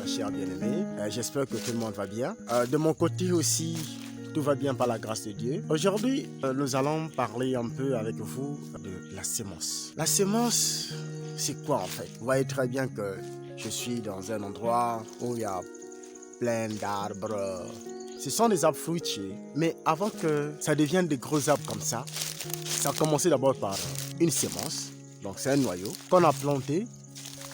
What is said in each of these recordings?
chers bien-aimés. J'espère que tout le monde va bien. De mon côté aussi, tout va bien par la grâce de Dieu. Aujourd'hui, nous allons parler un peu avec vous de la sémence. La sémence, c'est quoi en fait? Vous voyez très bien que je suis dans un endroit où il y a plein d'arbres. Ce sont des arbres fruitiers, mais avant que ça devienne des gros arbres comme ça a commencé d'abord par une sémence, donc c'est un noyau qu'on a planté,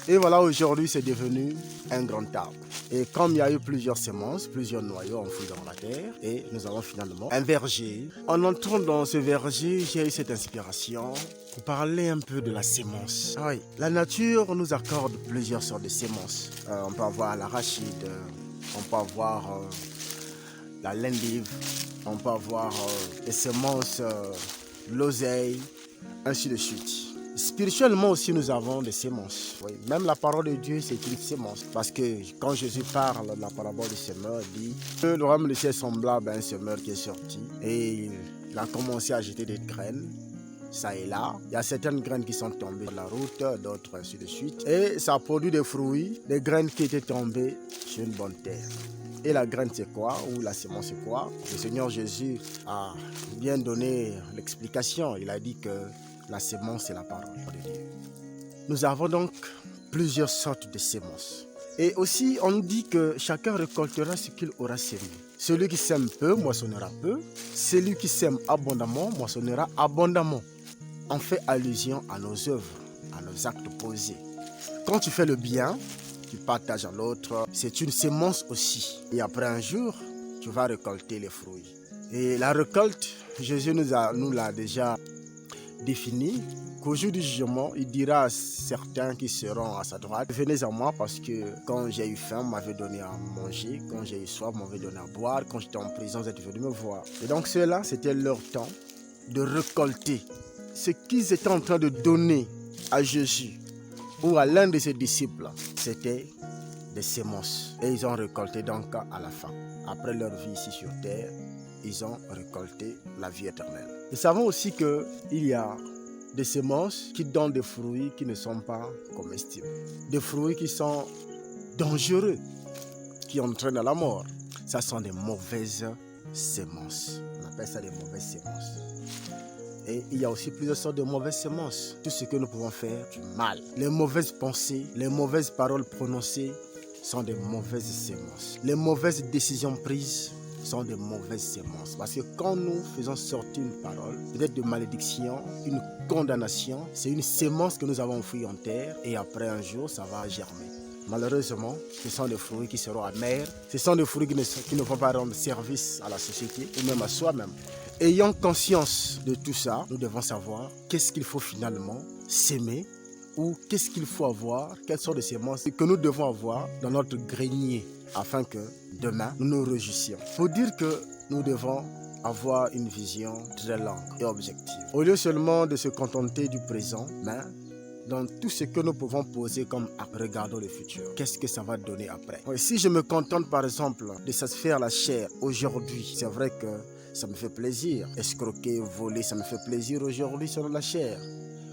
et voilà, aujourd'hui c'est devenu un grand arbre. Et comme il y a eu plusieurs sémences, plusieurs noyaux enfouis dans la terre, et nous avons finalement un verger. En entrant dans ce verger, j'ai eu cette inspiration pour parler un peu de la sémence. Ah oui, la nature nous accorde plusieurs sortes de sémences. On peut avoir l'arachide, on peut avoir la l'endive, on peut avoir des semences, l'oseille, ainsi de suite. Spirituellement aussi, nous avons des sémences. Oui, même la parole de Dieu, c'est une sémence. Parce que quand Jésus parle de la parabole du semeur, il dit que le royaume de ciel est semblable à un semeur qui est sorti. Et il a commencé à jeter des graines, ça et là. Il y a certaines graines qui sont tombées sur la route, d'autres ainsi de suite. Et ça a produit des fruits, des graines qui étaient tombées sur une bonne terre. Et la graine c'est quoi? Ou la sémence c'est quoi? Le Seigneur Jésus a bien donné l'explication. Il a dit que la sémence c'est la parole de Dieu. Nous avons donc plusieurs sortes de sémences. Et aussi on dit que chacun récoltera ce qu'il aura sémé. Celui qui sème peu moissonnera peu. Celui qui sème abondamment moissonnera abondamment. On fait allusion à nos œuvres, à nos actes posés. Quand tu fais le bien, tu partages à l'autre, c'est une sémence aussi. Et après un jour, tu vas récolter les fruits. Et la récolte, Jésus nous l'a déjà défini, qu'au jour du jugement, il dira à certains qui seront à sa droite, venez à moi parce que quand j'ai eu faim, vous m'avez donné à manger, quand j'ai eu soif, vous m'avez donné à boire, quand j'étais en prison, vous êtes venus me voir. Et donc ceux-là, c'était leur temps de récolter ce qu'ils étaient en train de donner à Jésus ou à l'un de ses disciples. C'était des sémences. Et ils ont récolté donc à la fin. Après leur vie ici sur terre, ils ont récolté la vie éternelle. Nous savons aussi qu'il y a des sémences qui donnent des fruits qui ne sont pas comestibles. Des fruits qui sont dangereux, qui entraînent à la mort. Ça sont des mauvaises sémences. On appelle ça des mauvaises sémences. Et il y a aussi plusieurs sortes de mauvaises semences. Tout ce que nous pouvons faire du mal. Les mauvaises pensées, les mauvaises paroles prononcées sont des mauvaises semences. Les mauvaises décisions prises sont des mauvaises semences. Parce que quand nous faisons sortir une parole, peut-être de malédiction, une condamnation, c'est une sémence que nous avons enfouie en terre et après un jour, ça va germer. Malheureusement, ce sont des fruits qui seront amers. Ce sont des fruits qui ne vont pas rendre service à la société ou même à soi-même. Ayant conscience de tout ça, nous devons savoir qu'est-ce qu'il faut finalement s'aimer ou qu'est-ce qu'il faut avoir, quelles sortes de sémences que nous devons avoir dans notre grenier afin que demain nous nous réjouissions. Il faut dire que nous devons avoir une vision très longue et objective. Au lieu seulement de se contenter du présent, mais dans tout ce que nous pouvons poser comme acte, regardons le futur. Qu'est-ce que ça va donner après? Si je me contente par exemple de satisfaire la chair aujourd'hui, c'est vrai que ça me fait plaisir. Escroquer, voler, ça me fait plaisir aujourd'hui sur la chair.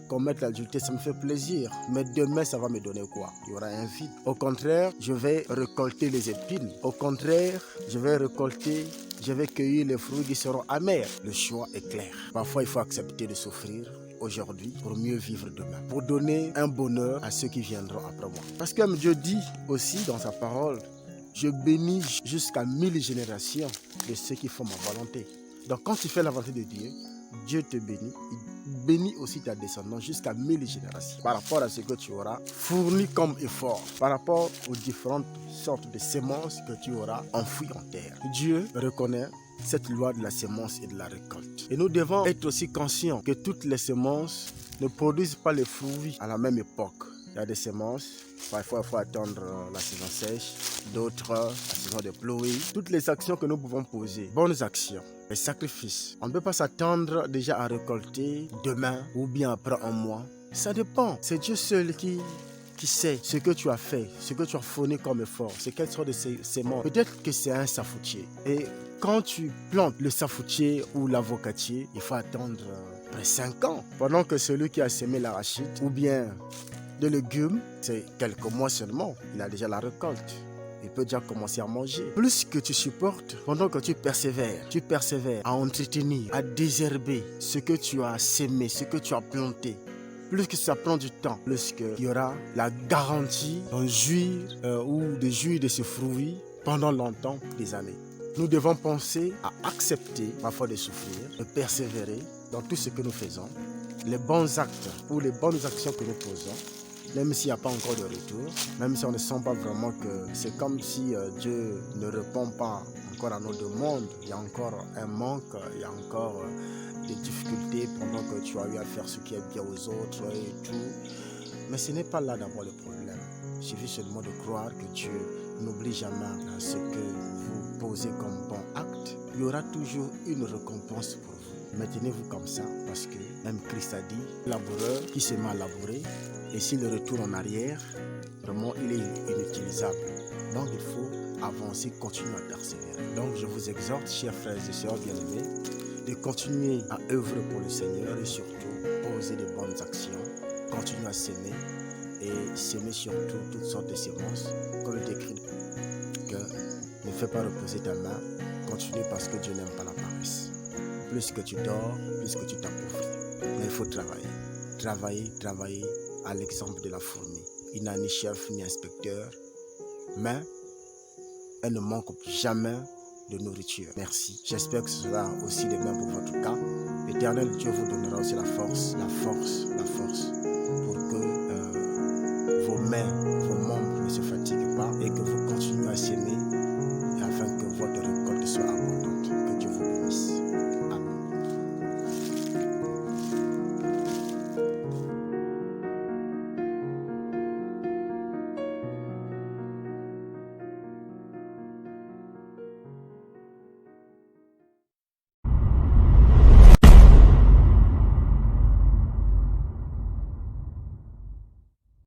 Commettre l'adultère, ça me fait plaisir. Mais demain, ça va me donner quoi? Il y aura un vide. Au contraire, je vais récolter les épines. Au contraire, je vais cueillir les fruits qui seront amers. Le choix est clair. Parfois, il faut accepter de souffrir aujourd'hui pour mieux vivre demain. Pour donner un bonheur à ceux qui viendront après moi. Parce que Dieu dit aussi dans sa parole, je bénis jusqu'à 1000 générations de ceux qui font ma volonté. Donc quand tu fais la volonté de Dieu, Dieu te bénit. Il bénit aussi ta descendance jusqu'à 1000 générations. Par rapport à ce que tu auras fourni comme effort. Par rapport aux différentes sortes de semences que tu auras enfouies en terre. Dieu reconnaît cette loi de la semence et de la récolte. Et nous devons être aussi conscients que toutes les semences ne produisent pas les fruits à la même époque. Il y a des semences, parfois il faut attendre la saison sèche, d'autres la saison de pluie. Toutes les actions que nous pouvons poser, bonnes actions, les sacrifices. On ne peut pas s'attendre déjà à récolter demain ou bien après un mois. Ça dépend. C'est Dieu seul qui sait ce que tu as fait, ce que tu as fourni comme effort, c'est quelle sorte de sémence. Peut-être que c'est un safoutier. Et quand tu plantes le safoutier ou l'avocatier, il faut attendre près 5 ans. Pendant que celui qui a semé l'arachide ou bien de légumes, c'est quelques mois seulement, il a déjà la récolte. il peut déjà commencer à manger. Plus que tu supportes, pendant que tu persévères à entretenir, à désherber ce que tu as sémé, ce que tu as planté. Plus que ça prend du temps, plus qu'il y aura la garantie d'en jouir ou de jouir de ce fruit pendant longtemps, des années. Nous devons penser à accepter parfois de souffrir, de persévérer dans tout ce que nous faisons, les bons actes ou les bonnes actions que nous posons, même s'il n'y a pas encore de retour, même si on ne sent pas vraiment que c'est comme si Dieu ne répond pas encore à nos demandes, il y a encore un manque, il y a encore des difficultés pendant que tu as eu à faire ce qui est bien aux autres et tout. Mais ce n'est pas là d'abord le problème. Il suffit seulement de croire que Dieu n'oublie jamais ce que vous posez comme bon acte. Il y aura toujours une récompense pour vous. Maintenez-vous comme ça parce que même Christ a dit, laboureur qui se met à labourer et s'il retourne en arrière, vraiment il est inutilisable. Donc il faut avancer, continuer à persévérer. Donc je vous exhorte, chers frères et sœurs bien-aimés, de continuer à œuvrer pour le Seigneur et surtout poser de bonnes actions, continuer à s'aimer et s'aimer surtout toutes sortes de semences, comme il est écrit que ne fais pas reposer ta main, continue parce que Dieu n'aime pas la paresse. Plus que tu dors, plus que tu t'appauvris. Mais il faut travailler à l'exemple de la fourmi. Il n'a ni chef ni inspecteur, mais elle ne manque jamais de nourriture. Merci. J'espère que ce sera aussi de même pour votre cas. L'Éternel Dieu vous donnera aussi la force pour que vos mains, vos membres ne se fatiguent pas et que vous continuez à s'aimer